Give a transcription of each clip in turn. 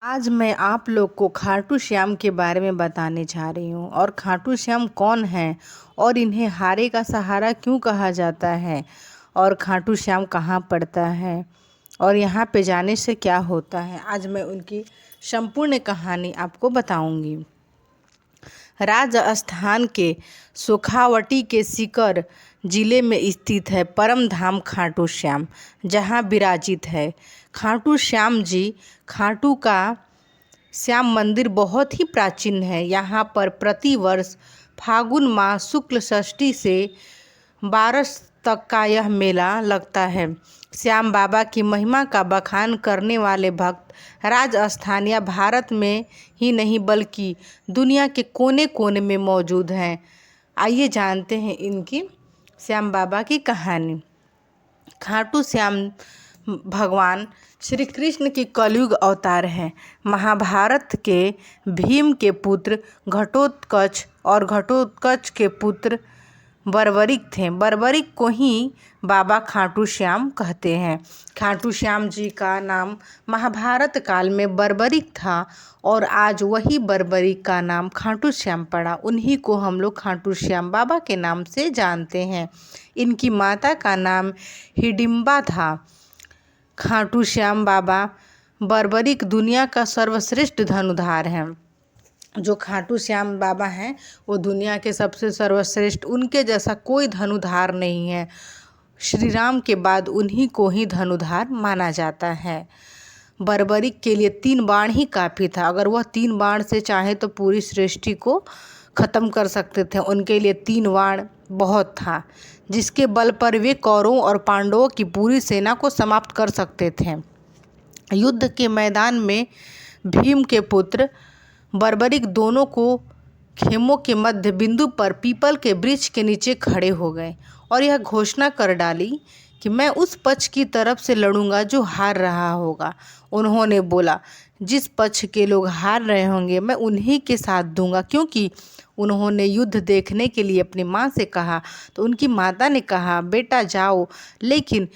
आज मैं आप लोग को खाटू श्याम के बारे में बताने जा रही हूँ। और खाटू श्याम कौन है और इन्हें हारे का सहारा क्यों कहा जाता है और खाटू श्याम कहाँ पड़ता है और यहाँ पे जाने से क्या होता है। आज मैं उनकी संपूर्ण कहानी आपको बताऊंगी। राजस्थान के सुखावटी के सीकर जिले में स्थित है परम धाम खाटू श्याम, जहाँ विराजित है खाटू श्याम जी। खाटू का श्याम मंदिर बहुत ही प्राचीन है। यहाँ पर प्रतिवर्ष फागुन माह शुक्ल षष्ठी से 12 तक का यह मेला लगता है। श्याम बाबा की महिमा का बखान करने वाले भक्त राजस्थान या भारत में ही नहीं बल्कि दुनिया के कोने कोने में मौजूद हैं। आइए जानते हैं इनकी श्याम बाबा की कहानी। खाटू श्याम भगवान श्री कृष्ण की कलयुग अवतार हैं। महाभारत के भीम के पुत्र घटोत्कच और घटोत्कच के पुत्र बर्बरिक थे। बर्बरिक को ही बाबा खाटू श्याम कहते हैं। खाटू श्याम जी का नाम महाभारत काल में बर्बरिक था और आज वही बर्बरिक का नाम खाटू श्याम पड़ा। उन्हीं को हम लोग खाटू श्याम बाबा के नाम से जानते हैं। इनकी माता का नाम हिडिंबा था। खाटू श्याम बाबा बर्बरिक दुनिया का सर्वश्रेष्ठ धनुधार हैं। जो खाटू श्याम बाबा हैं वो दुनिया के सबसे सर्वश्रेष्ठ, उनके जैसा कोई धनुधार नहीं है। श्री राम के बाद उन्हीं को ही धनुधार माना जाता है। बर्बरिक के लिए 3 बाण ही काफ़ी था। अगर वह 3 बाण से चाहे तो पूरी सृष्टि को ख़त्म कर सकते थे। उनके लिए 3 बाण बहुत था, जिसके बल पर वे कौरवों और पांडवों की पूरी सेना को समाप्त कर सकते थे। युद्ध के मैदान में भीम के पुत्र बर्बरिक दोनों को खेमों के मध्य बिंदु पर पीपल के वृक्ष के नीचे खड़े हो गए और यह घोषणा कर डाली कि मैं उस पक्ष की तरफ से लड़ूंगा जो हार रहा होगा। उन्होंने बोला, जिस पक्ष के लोग हार रहे होंगे मैं उन्हीं के साथ दूंगा। क्योंकि उन्होंने युद्ध देखने के लिए अपनी माँ से कहा तो उनकी माता ने कहा, बेटा जाओ, लेकिन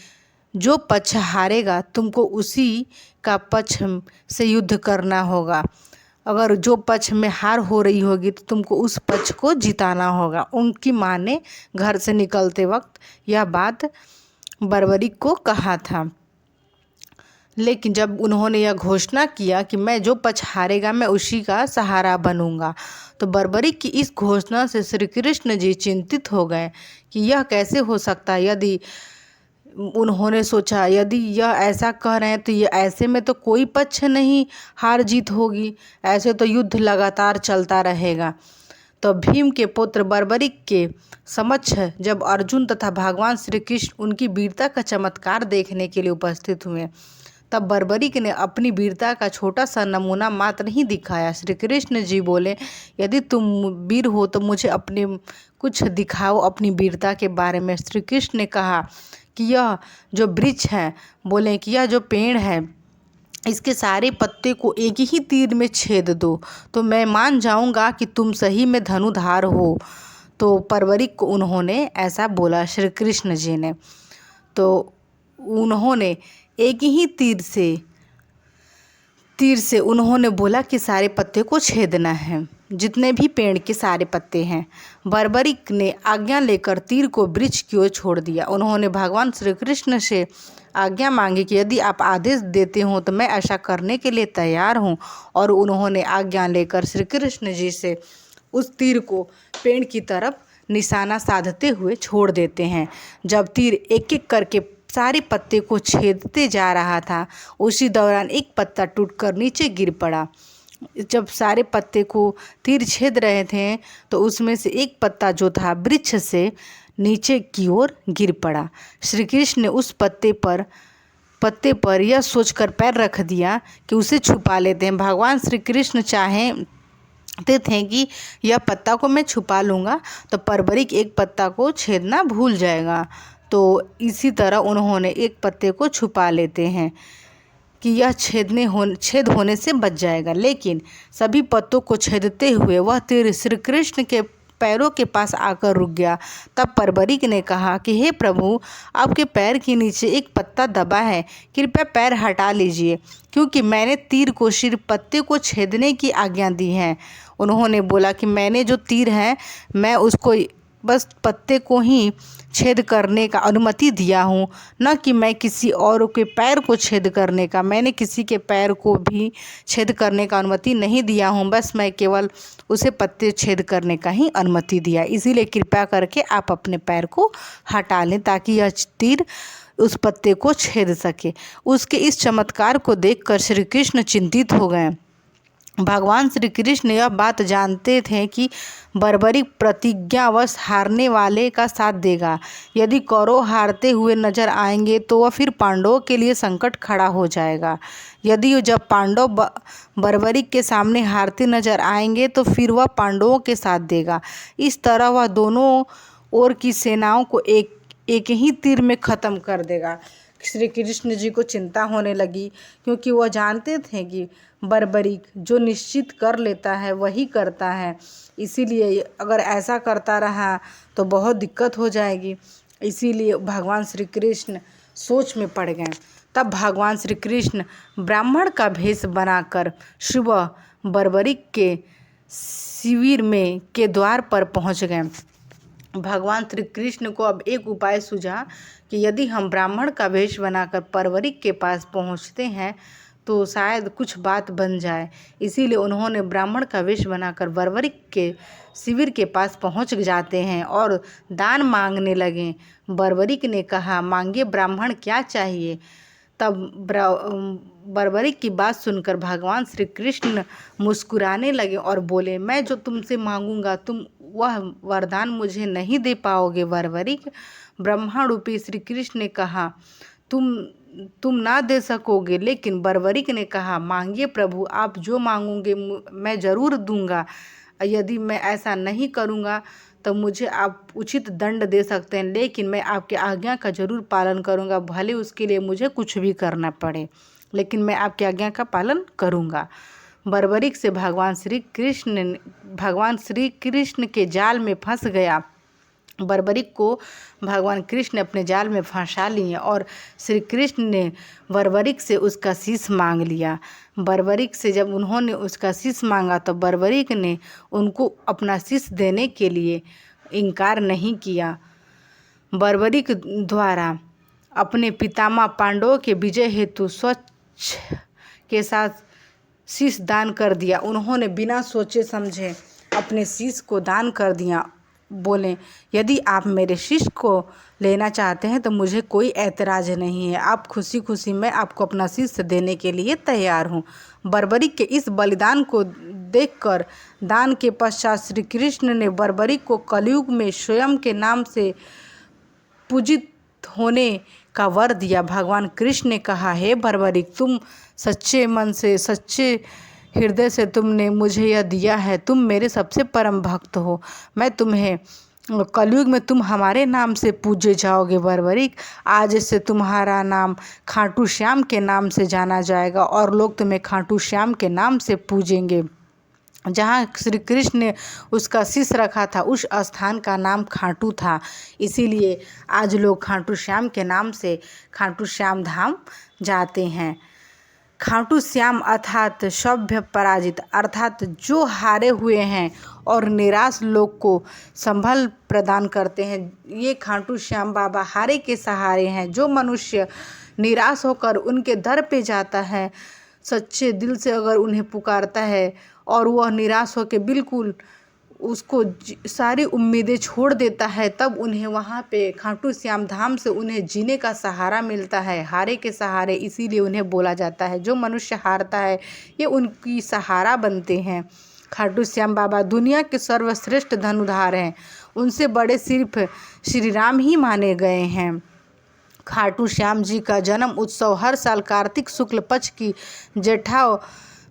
जो पक्ष हारेगा तुमको उसी का पक्ष से युद्ध करना होगा। अगर जो पक्ष में हार हो रही होगी तो तुमको उस पक्ष को जिताना होगा। उनकी माँ ने घर से निकलते वक्त यह बात बर्बरिक को कहा था। लेकिन जब उन्होंने यह घोषणा किया कि मैं जो पक्ष हारेगा मैं उसी का सहारा बनूंगा, तो बर्बरिक की इस घोषणा से श्री कृष्ण जी चिंतित हो गए कि यह कैसे हो सकता है। यदि उन्होंने सोचा यदि यह ऐसा कह रहे हैं तो ये ऐसे में तो कोई पक्ष नहीं हार जीत होगी, ऐसे तो युद्ध लगातार चलता रहेगा। तो भीम के पुत्र बर्बरिक के समक्ष जब अर्जुन तथा भगवान श्री कृष्ण उनकी वीरता का चमत्कार देखने के लिए उपस्थित हुए, तब बर्बरिक ने अपनी वीरता का छोटा सा नमूना मात्र नहीं दिखाया। श्री कृष्ण जी बोले, यदि तुम वीर हो तो मुझे अपने कुछ दिखाओ अपनी वीरता के बारे में। श्री कृष्ण ने कहा कि यह जो वृक्ष है, बोले कि यह जो पेड़ है, इसके सारे पत्ते को एक ही तीर में छेद दो तो मैं मान जाऊंगा कि तुम सही में धनुधार हो। तो बर्बरिक को उन्होंने ऐसा बोला श्री कृष्ण जी ने। तो उन्होंने एक ही तीर से उन्होंने बोला कि सारे पत्ते को छेदना है, जितने भी पेड़ के सारे पत्ते हैं। बर्बरिक ने आज्ञा लेकर तीर को वृक्ष की ओर छोड़ दिया। उन्होंने भगवान श्री कृष्ण से आज्ञा मांगी कि यदि आप आदेश देते हो तो मैं ऐसा करने के लिए तैयार हूँ। और उन्होंने आज्ञा लेकर श्री कृष्ण जी से उस तीर को पेड़ की तरफ निशाना साधते हुए छोड़ देते हैं। जब तीर एक एक करके सारे पत्ते को छेदते जा रहा था, उसी दौरान एक पत्ता टूटकर नीचे गिर पड़ा। जब सारे पत्ते को तीर छेद रहे थे तो उसमें से एक पत्ता जो था वृक्ष से नीचे की ओर गिर पड़ा। श्री कृष्ण ने उस पत्ते पर यह सोचकर पैर रख दिया कि उसे छुपा लेते हैं। भगवान श्री कृष्ण चाहते थे कि यह पत्ता को मैं छुपा लूँगा तो बर्बरिक एक पत्ता को छेदना भूल जाएगा। तो इसी तरह उन्होंने एक पत्ते को छुपा लेते हैं कि यह छेद होने से बच जाएगा। लेकिन सभी पत्तों को छेदते हुए वह तीर श्री कृष्ण के पैरों के पास आकर रुक गया। तब बर्बरीक ने कहा कि हे प्रभु, आपके पैर के नीचे एक पत्ता दबा है, कृपया पैर हटा लीजिए, क्योंकि मैंने तीर को सिर्फ पत्ते को छेदने की आज्ञा दी है। उन्होंने बोला कि मैंने जो तीर है मैं उसको बस पत्ते को ही छेद करने का अनुमति दिया हूँ, न कि मैं किसी और के पैर को छेद करने का। मैंने किसी के पैर को भी छेद करने का अनुमति नहीं दिया हूँ, बस मैं केवल उसे पत्ते छेद करने का ही अनुमति दिया। इसीलिए कृपया करके आप अपने पैर को हटा लें ताकि यह तीर उस पत्ते को छेद सके। उसके इस चमत्कार को देखकर श्री कृष्ण चिंतित हो गए। भगवान श्री कृष्ण यह बात जानते थे कि बर्बरीक प्रतिज्ञावश हारने वाले का साथ देगा। यदि कौरव हारते हुए नजर आएंगे तो वह फिर पांडवों के लिए संकट खड़ा हो जाएगा। यदि जब पांडव बर्बरीक के सामने हारते नजर आएंगे तो फिर वह पांडवों के साथ देगा। इस तरह वह दोनों ओर की सेनाओं को एक ही तीर में ख़त्म कर देगा। श्री कृष्ण जी को चिंता होने लगी, क्योंकि वह जानते थे कि बर्बरीक जो निश्चित कर लेता है वही करता है। इसीलिए अगर ऐसा करता रहा तो बहुत दिक्कत हो जाएगी। इसीलिए भगवान श्री कृष्ण सोच में पड़ गए। तब भगवान श्री कृष्ण ब्राह्मण का भेष बनाकर सुबह बर्बरीक के शिविर में के द्वार पर पहुंच गए। भगवान श्री कृष्ण को अब एक उपाय सूझा कि यदि हम ब्राह्मण का वेश बनाकर बर्बरीक के पास पहुंचते हैं तो शायद कुछ बात बन जाए। इसीलिए उन्होंने ब्राह्मण का वेश बनाकर बर्बरीक के शिविर के पास पहुंच जाते हैं और दान मांगने लगे। बर्बरीक ने कहा, मांगिए ब्राह्मण, क्या चाहिए। तब बर्बरीक की बात सुनकर भगवान श्री कृष्ण मुस्कुराने लगे और बोले, मैं जो तुमसे मांगूंगा तुम वह वरदान मुझे नहीं दे पाओगे बर्बरीक। ब्रह्मा रूपी श्री कृष्ण ने कहा, तुम ना दे सकोगे। लेकिन बर्बरीक ने कहा, मांगिए प्रभु, आप जो मांगोगे मैं ज़रूर दूंगा। यदि मैं ऐसा नहीं करूंगा तो मुझे आप उचित दंड दे सकते हैं, लेकिन मैं आपकी आज्ञा का जरूर पालन करूंगा, भले उसके लिए मुझे कुछ भी करना पड़े, लेकिन मैं आपकी आज्ञा का पालन करूंगा। बर्बरीक से भगवान श्री कृष्ण के जाल में फंस गया। बर्बरीक को भगवान कृष्ण अपने जाल में फंसा लिए और श्री कृष्ण ने बर्बरीक से उसका शीश मांग लिया। बर्बरीक से जब उन्होंने उसका शीश मांगा तो बर्बरीक ने उनको अपना शीश देने के लिए इनकार नहीं किया। बर्बरीक द्वारा अपने पितामह पांडवों के विजय हेतु स्वच्छ के साथ शीश दान कर दिया। उन्होंने बिना सोचे समझे अपने शीश को दान कर दिया। बोले, यदि आप मेरे शीश को लेना चाहते हैं तो मुझे कोई ऐतराज़ नहीं है। आप खुशी खुशी मैं आपको अपना शीश देने के लिए तैयार हूँ। बर्बरीक के इस बलिदान को देखकर दान के पश्चात श्री कृष्ण ने बर्बरीक को कलयुग में स्वयं के नाम से पूजित होने का वर दिया। भगवान कृष्ण ने कहा, हे बर्बरीक, तुम सच्चे मन से, सच्चे हृदय से तुमने मुझे यह दिया है। तुम मेरे सबसे परम भक्त हो। मैं तुम्हें कलयुग में तुम हमारे नाम से पूजे जाओगे बर्बरीक। आज से तुम्हारा नाम खाटू श्याम के नाम से जाना जाएगा और लोग तुम्हें खाटू श्याम के नाम से पूजेंगे। जहाँ श्री कृष्ण ने उसका शीश रखा था उस स्थान का नाम खाटू था। इसीलिए आज लोग खाटू श्याम के नाम से खाटू श्याम धाम जाते हैं। खाटू श्याम अर्थात सभ्य पराजित, अर्थात जो हारे हुए हैं और निराश लोग को संभल प्रदान करते हैं। ये खाटू श्याम बाबा हारे के सहारे हैं। जो मनुष्य निराश होकर उनके दर पे जाता है, सच्चे दिल से अगर उन्हें पुकारता है और वह निराश होकर बिल्कुल उसको सारी उम्मीदें छोड़ देता है, तब उन्हें वहाँ पे खाटू श्याम धाम से उन्हें जीने का सहारा मिलता है, हारे के सहारे। इसीलिए उन्हें बोला जाता है जो मनुष्य हारता है ये उनकी सहारा बनते हैं। खाटू श्याम बाबा दुनिया के सर्वश्रेष्ठ धनुधार हैं। उनसे बड़े सिर्फ श्री राम ही माने गए हैं। खाटू श्याम जी का जन्म उत्सव हर साल कार्तिक शुक्ल पक्ष की जेठा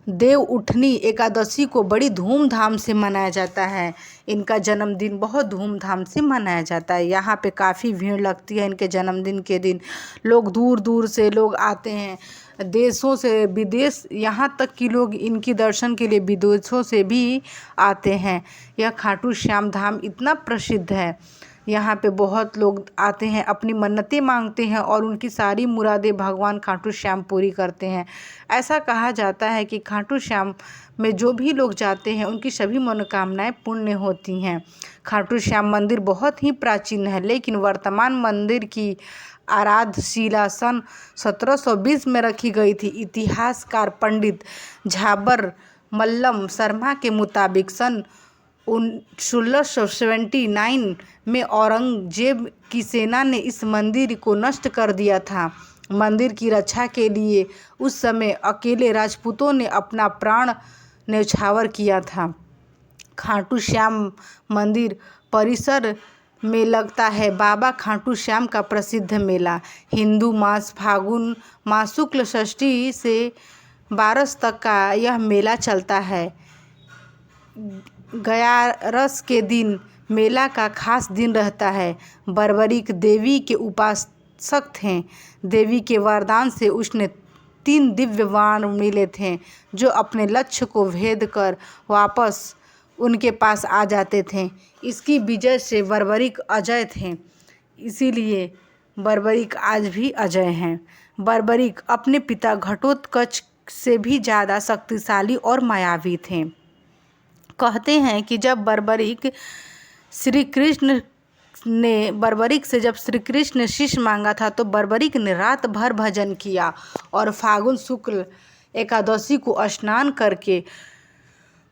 देव उठनी एकादशी को बड़ी धूमधाम से मनाया जाता है। इनका जन्मदिन बहुत धूमधाम से मनाया जाता है। यहाँ पे काफ़ी भीड़ लगती है इनके जन्मदिन के दिन। लोग दूर दूर से लोग आते हैं। देशों से विदेश, यहाँ तक कि लोग इनकी दर्शन के लिए विदेशों से भी आते हैं। यह खाटू श्याम धाम इतना प्रसिद्ध है, यहाँ पे बहुत लोग आते हैं, अपनी मन्नतें मांगते हैं और उनकी सारी मुरादें भगवान खाटू श्याम पूरी करते हैं। ऐसा कहा जाता है कि खाटू श्याम में जो भी लोग जाते हैं उनकी सभी मनोकामनाएं पूर्ण होती हैं। खाटू श्याम मंदिर बहुत ही प्राचीन है, लेकिन वर्तमान मंदिर की आराधशिला सन 1720 में रखी गई थी। इतिहासकार पंडित झाबर मल्लम शर्मा के मुताबिक सन 1679 में औरंगजेब की सेना ने इस मंदिर को नष्ट कर दिया था। मंदिर की रक्षा के लिए उस समय अकेले राजपूतों ने अपना प्राण न्यौछावर किया था। खाटू श्याम मंदिर परिसर में लगता है बाबा खाटू श्याम का प्रसिद्ध मेला। हिंदू मास फागुन मास शुक्ल षष्ठी से 12 तक का यह मेला चलता है। ग्यारस के दिन मेला का खास दिन रहता है। बर्बरीक देवी के उपासक थे। देवी के वरदान से उसने 3 दिव्य बाण मिले थे, जो अपने लक्ष्य को भेद कर वापस उनके पास आ जाते थे। इसकी विजय से बर्बरीक अजय थे, इसीलिए बर्बरीक आज भी अजय हैं। बर्बरीक अपने पिता घटोत्कच से भी ज़्यादा शक्तिशाली और मायावी थे। कहते हैं कि जब बर्बरीक से जब श्री कृष्ण ने शीश मांगा था तो बर्बरीक ने रात भर भजन किया और फागुन शुक्ल एकादशी को स्नान करके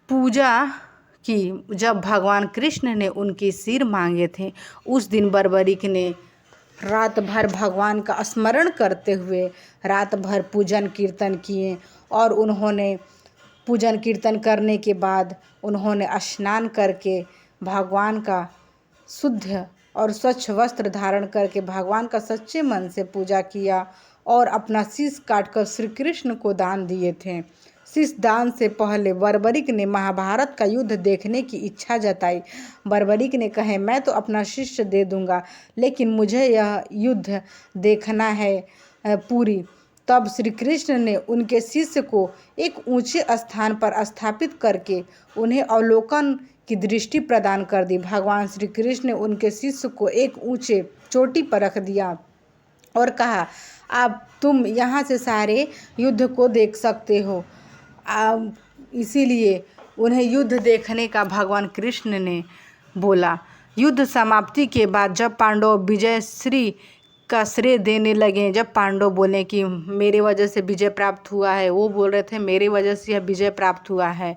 पूजा की। जब भगवान कृष्ण ने उनके सिर मांगे थे, उस दिन बर्बरीक ने रात भर भगवान का स्मरण करते हुए रात भर पूजन कीर्तन किए और उन्होंने पूजन कीर्तन करने के बाद उन्होंने स्नान करके भगवान का शुद्ध और स्वच्छ वस्त्र धारण करके भगवान का सच्चे मन से पूजा किया और अपना शीश काटकर श्री कृष्ण को दान दिए थे। शीश दान से पहले बर्बरीक ने महाभारत का युद्ध देखने की इच्छा जताई। बर्बरीक ने कहे, मैं तो अपना शिष्य दे दूंगा, लेकिन मुझे यह युद्ध देखना है पूरी। तब श्री कृष्ण ने उनके शिष्य को एक ऊंचे स्थान पर स्थापित करके उन्हें अवलोकन की दृष्टि प्रदान कर दी। भगवान श्री कृष्ण ने उनके शिष्य को एक ऊंचे चोटी पर रख दिया और कहा, अब तुम यहाँ से सारे युद्ध को देख सकते हो। इसीलिए उन्हें युद्ध देखने का भगवान कृष्ण ने बोला। युद्ध समाप्ति के बाद जब पांडव विजयश्री का श्रेय देने लगे, जब पांडव बोले कि मेरे वजह से विजय प्राप्त हुआ है, वो बोल रहे थे मेरे वजह से यह विजय प्राप्त हुआ है,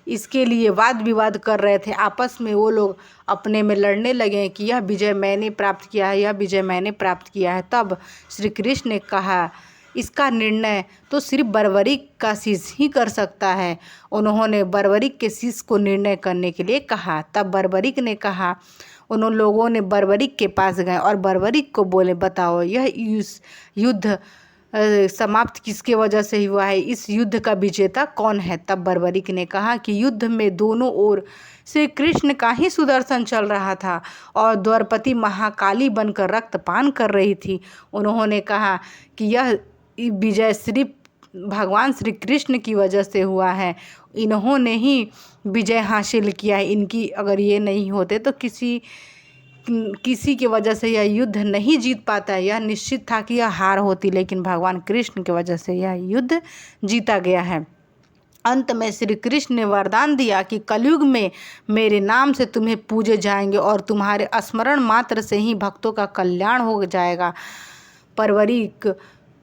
इसके लिए वाद विवाद कर रहे थे आपस में। वो लोग अपने में लड़ने लगे कि यह विजय मैंने प्राप्त किया है, यह विजय मैंने प्राप्त किया है। तब श्री कृष्ण ने कहा, इसका निर्णय तो सिर्फ बर्बरीक का शीश ही कर सकता है। उन्होंने बर्बरीक के शीश को निर्णय करने के लिए कहा। तब बर्बरीक ने कहा, उन लोगों ने बर्बरीक के पास गए और बर्बरीक को बोले, बताओ यह युद्ध समाप्त किसके वजह से हुआ है, इस युद्ध का विजेता कौन है। तब बर्बरीक ने कहा कि युद्ध में दोनों ओर से कृष्ण का ही सुदर्शन चल रहा था और द्रौपदी महाकाली बनकर रक्तपान कर रही थी। उन्होंने कहा कि यह विजय सिर्फ भगवान श्री कृष्ण की वजह से हुआ है, इन्होंने ही विजय हासिल किया है। इनकी अगर ये नहीं होते तो किसी की वजह से यह युद्ध नहीं जीत पाता। यह निश्चित था कि यह हार होती, लेकिन भगवान कृष्ण की वजह से यह युद्ध जीता गया है। अंत में श्री कृष्ण ने वरदान दिया कि कलयुग में मेरे नाम से तुम्हें पूजे जाएंगे और तुम्हारे स्मरण मात्र से ही भक्तों का कल्याण हो जाएगा।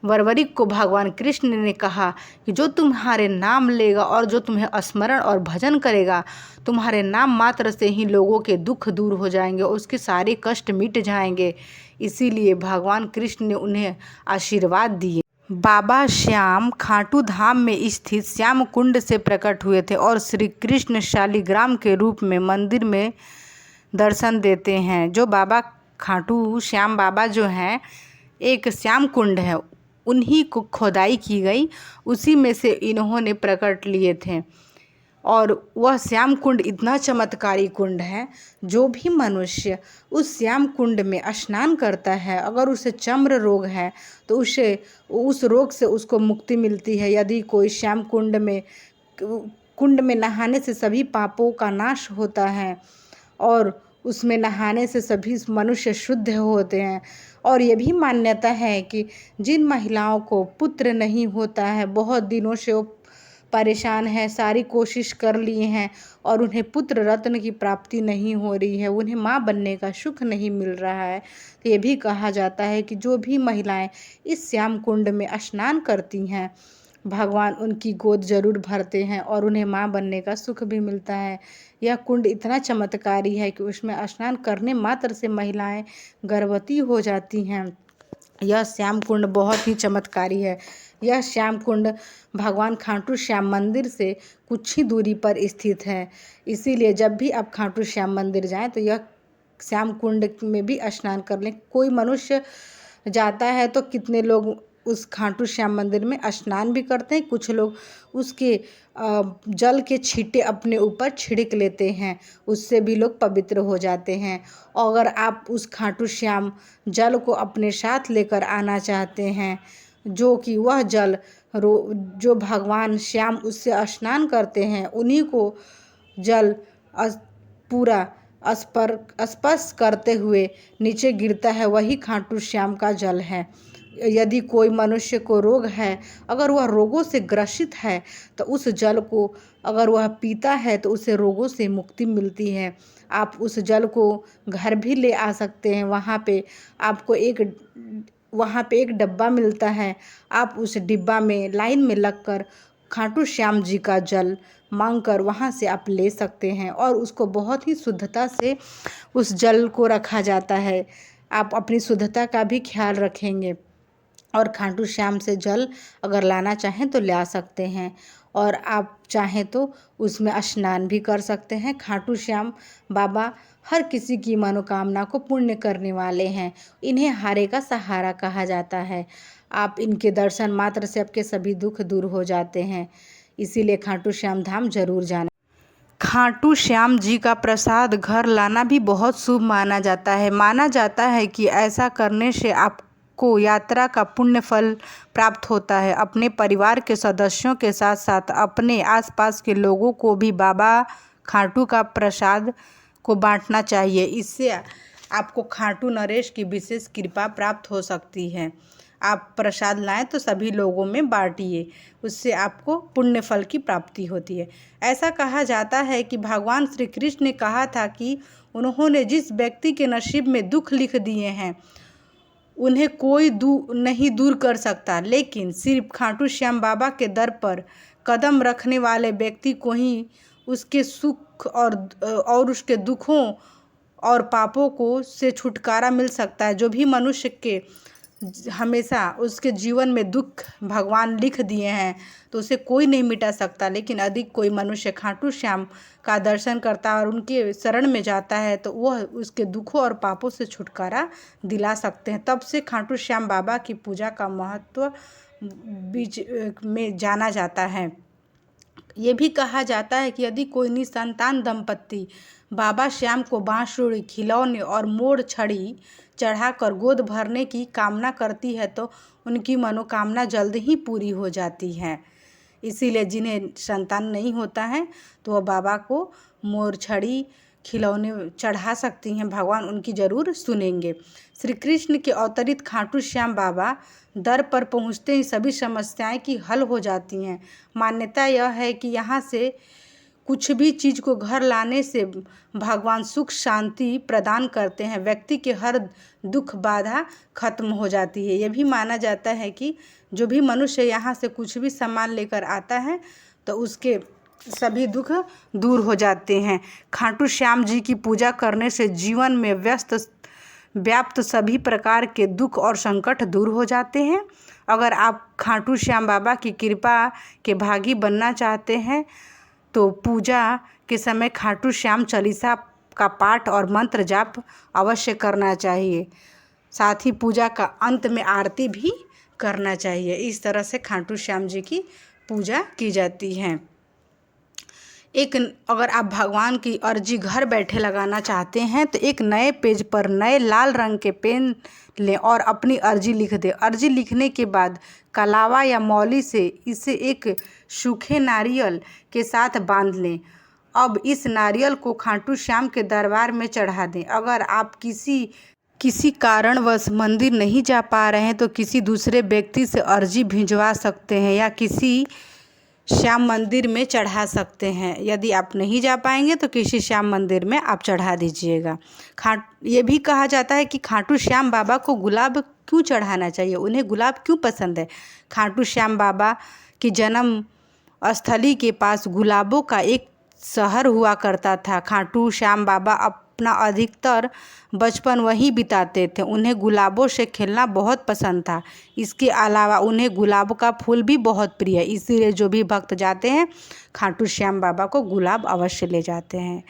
बर्बरीक को भगवान कृष्ण ने कहा कि जो तुम्हारे नाम लेगा और जो तुम्हें स्मरण और भजन करेगा, तुम्हारे नाम मात्र से ही लोगों के दुख दूर हो जाएंगे और उसके सारे कष्ट मिट जाएंगे। इसीलिए भगवान कृष्ण ने उन्हें आशीर्वाद दिए। बाबा श्याम खाटू धाम में स्थित श्याम कुंड से प्रकट हुए थे और श्री कृष्ण शालिग्राम के रूप में मंदिर में दर्शन देते हैं। जो बाबा खाटू श्याम बाबा जो हैं, एक श्याम कुंड है, उन्हीं को खोदाई की गई, उसी में से इन्होंने प्रकट लिए थे और वह श्याम कुंड इतना चमत्कारी कुंड है, जो भी मनुष्य उस श्याम कुंड में स्नान करता है, अगर उसे चर्म रोग है तो उसे उस रोग से उसको मुक्ति मिलती है। यदि कोई श्याम कुंड में नहाने से सभी पापों का नाश होता है और उसमें नहाने से सभी मनुष्य शुद्ध होते हैं। और ये भी मान्यता है कि जिन महिलाओं को पुत्र नहीं होता है, बहुत दिनों से वो परेशान है, सारी कोशिश कर लिए हैं और उन्हें पुत्र रत्न की प्राप्ति नहीं हो रही है, उन्हें माँ बनने का सुख नहीं मिल रहा है, तो ये भी कहा जाता है कि जो भी महिलाएं इस श्याम कुंड में स्नान करती हैं, भगवान उनकी गोद जरूर भरते हैं और उन्हें माँ बनने का सुख भी मिलता है। यह कुंड इतना चमत्कारी है कि उसमें स्नान करने मात्र से महिलाएं गर्भवती हो जाती हैं। यह श्याम कुंड बहुत ही चमत्कारी है। यह श्याम कुंड भगवान खाटू श्याम मंदिर से कुछ ही दूरी पर स्थित है। इसीलिए जब भी आप खाटू श्याम मंदिर जाएं तो यह श्याम कुंड में भी स्नान कर लें। कोई मनुष्य जाता है तो कितने लोग उस खाटू श्याम मंदिर में स्नान भी करते हैं, कुछ लोग उसके जल के छींटे अपने ऊपर छिड़क लेते हैं, उससे भी लोग पवित्र हो जाते हैं। और अगर आप उस खाटू श्याम जल को अपने साथ लेकर आना चाहते हैं, जो कि वह जल जो भगवान श्याम उससे स्नान करते हैं, उन्हीं को जल पूरा स्पर्श करते हुए नीचे गिरता है, वही खाटू श्याम का जल है। यदि कोई मनुष्य को रोग है, अगर वह रोगों से ग्रसित है, तो उस जल को अगर वह पीता है तो उसे रोगों से मुक्ति मिलती है। आप उस जल को घर भी ले आ सकते हैं। वहाँ पे आपको एक डब्बा मिलता है, आप उस डिब्बा में लाइन में लगकर खाटू श्याम जी का जल मांगकर वहाँ से आप ले सकते हैं और उसको बहुत ही शुद्धता से उस जल को रखा जाता है। आप अपनी शुद्धता का भी ख्याल रखेंगे और खाटू श्याम से जल अगर लाना चाहें तो ला सकते हैं और आप चाहें तो उसमें स्नान भी कर सकते हैं। खाटू श्याम बाबा हर किसी की मनोकामना को पूर्ण करने वाले हैं। इन्हें हारे का सहारा कहा जाता है। आप इनके दर्शन मात्र से आपके सभी दुख दूर हो जाते हैं। इसीलिए खाटू श्याम धाम जरूर जाना। खाटू श्याम जी का प्रसाद घर लाना भी बहुत शुभ माना जाता है। माना जाता है कि ऐसा करने से आपको यात्रा का पुण्य फल प्राप्त होता है। अपने परिवार के सदस्यों के साथ साथ अपने आसपास के लोगों को भी बाबा खाटू का प्रसाद को बांटना चाहिए। इससे आपको खाटू नरेश की विशेष कृपा प्राप्त हो सकती है। आप प्रसाद लाएं तो सभी लोगों में बांटिए, उससे आपको पुण्य फल की प्राप्ति होती है। ऐसा कहा जाता है कि भगवान श्री कृष्ण ने कहा था कि उन्होंने जिस व्यक्ति के नसीब में दुख लिख दिए हैं उन्हें कोई नहीं दूर कर सकता, लेकिन सिर्फ खाटू श्याम बाबा के दर पर कदम रखने वाले व्यक्ति को ही उसके सुख और उसके दुखों और पापों को से छुटकारा मिल सकता है। जो भी मनुष्य के हमेशा उसके जीवन में दुख भगवान लिख दिए हैं तो उसे कोई नहीं मिटा सकता, लेकिन अधिक कोई मनुष्य खाटू श्याम का दर्शन करता है और उनके शरण में जाता है तो वह उसके दुखों और पापों से छुटकारा दिला सकते हैं। तब से खाटू श्याम बाबा की पूजा का महत्व बीच में जाना जाता है। ये भी कहा जाता है कि यदि कोई निसंतान दंपत्ति बाबा श्याम को बांसुरी, खिलौने और मोर छड़ी चढ़ाकर गोद भरने की कामना करती है तो उनकी मनोकामना जल्द ही पूरी हो जाती है। इसीलिए जिन्हें संतान नहीं होता है तो वह बाबा को मोर छड़ी, खिलौने चढ़ा सकती हैं, भगवान उनकी जरूर सुनेंगे। श्री कृष्ण के अवतरित खाटू श्याम बाबा दर पर पहुँचते ही सभी समस्याएं की हल हो जाती हैं। मान्यता यह है कि यहाँ से कुछ भी चीज़ को घर लाने से भगवान सुख शांति प्रदान करते हैं, व्यक्ति के हर दुख बाधा खत्म हो जाती है। यह भी माना जाता है कि जो भी मनुष्य यहाँ से कुछ भी सामान लेकर आता है तो उसके सभी दुख दूर हो जाते हैं। खाटू श्याम जी की पूजा करने से जीवन में व्याप्त सभी प्रकार के दुख और संकट दूर हो जाते हैं। अगर आप खाटू श्याम बाबा की कृपा के भागी बनना चाहते हैं तो पूजा के समय खाटू श्याम चालीसा का पाठ और मंत्र जाप अवश्य करना चाहिए। साथ ही पूजा का अंत में आरती भी करना चाहिए। इस तरह से खाटू श्याम जी की पूजा की जाती है। अगर आप भगवान की अर्जी घर बैठे लगाना चाहते हैं तो एक नए पेज पर नए लाल रंग के पेन लें और अपनी अर्जी लिख दें। अर्जी लिखने के बाद कलावा या मौली से इसे एक सूखे नारियल के साथ बांध लें। अब इस नारियल को खाटू श्याम के दरबार में चढ़ा दें। अगर आप किसी कारणवश मंदिर नहीं जा पा रहे हैं तो किसी दूसरे व्यक्ति से अर्जी भिजवा सकते हैं या किसी श्याम मंदिर में चढ़ा सकते हैं। यदि आप नहीं जा पाएंगे तो किसी श्याम मंदिर में आप चढ़ा दीजिएगा। ये भी कहा जाता है कि खाटू श्याम बाबा को गुलाब क्यों चढ़ाना चाहिए, उन्हें गुलाब क्यों पसंद है। खाटू श्याम बाबा की जन्म स्थली के पास गुलाबों का एक शहर हुआ करता था। खाटू श्याम बाबा अपना अधिकतर बचपन वहीं बिताते थे। उन्हें गुलाबों से खेलना बहुत पसंद था। इसके अलावा उन्हें गुलाब का फूल भी बहुत प्रिय है, इसीलिए जो भी भक्त जाते हैं खाटू श्याम बाबा को गुलाब अवश्य ले जाते हैं।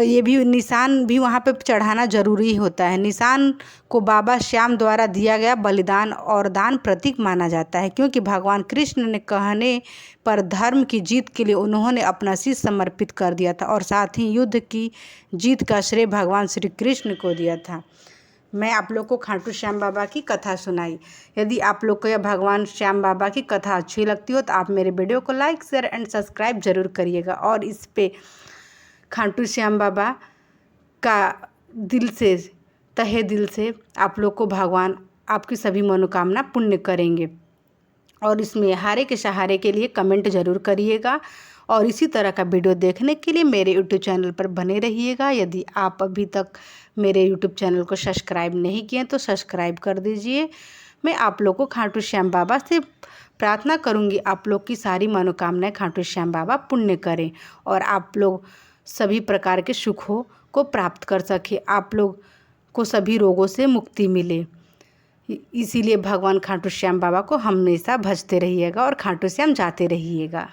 ये भी निशान भी वहाँ पे चढ़ाना ज़रूरी होता है। निशान को बाबा श्याम द्वारा दिया गया बलिदान और दान प्रतीक माना जाता है, क्योंकि भगवान कृष्ण ने कहने पर धर्म की जीत के लिए उन्होंने अपना शीश समर्पित कर दिया था और साथ ही युद्ध की जीत का श्रेय भगवान श्री कृष्ण को दिया था। मैं आप लोग को खाटू श्याम बाबा की कथा सुनाई। यदि आप लोग को यह भगवान श्याम बाबा की कथा अच्छी लगती हो तो आप मेरे वीडियो को लाइक शेयर एंड सब्सक्राइब ज़रूर करिएगा और इस पे खाटू श्याम बाबा का दिल से, तहे दिल से आप लोग को भगवान आपकी सभी मनोकामना पूर्ण करेंगे। और इसमें हारे के सहारे के लिए कमेंट ज़रूर करिएगा और इसी तरह का वीडियो देखने के लिए मेरे यूट्यूब चैनल पर बने रहिएगा। यदि आप अभी तक मेरे यूट्यूब चैनल को सब्सक्राइब नहीं किए तो सब्सक्राइब कर दीजिए। मैं आप लोग को खाटू श्याम बाबा से प्रार्थना करूंगी आप लोग की सारी मनोकामनाएं खाटू श्याम बाबा पूर्ण करें और आप लोग सभी प्रकार के सुखों को प्राप्त कर सके, आप लोग को सभी रोगों से मुक्ति मिले। इसीलिए भगवान खाटू श्याम बाबा को हमेशा भजते रहिएगा और खाटू श्याम जाते रहिएगा।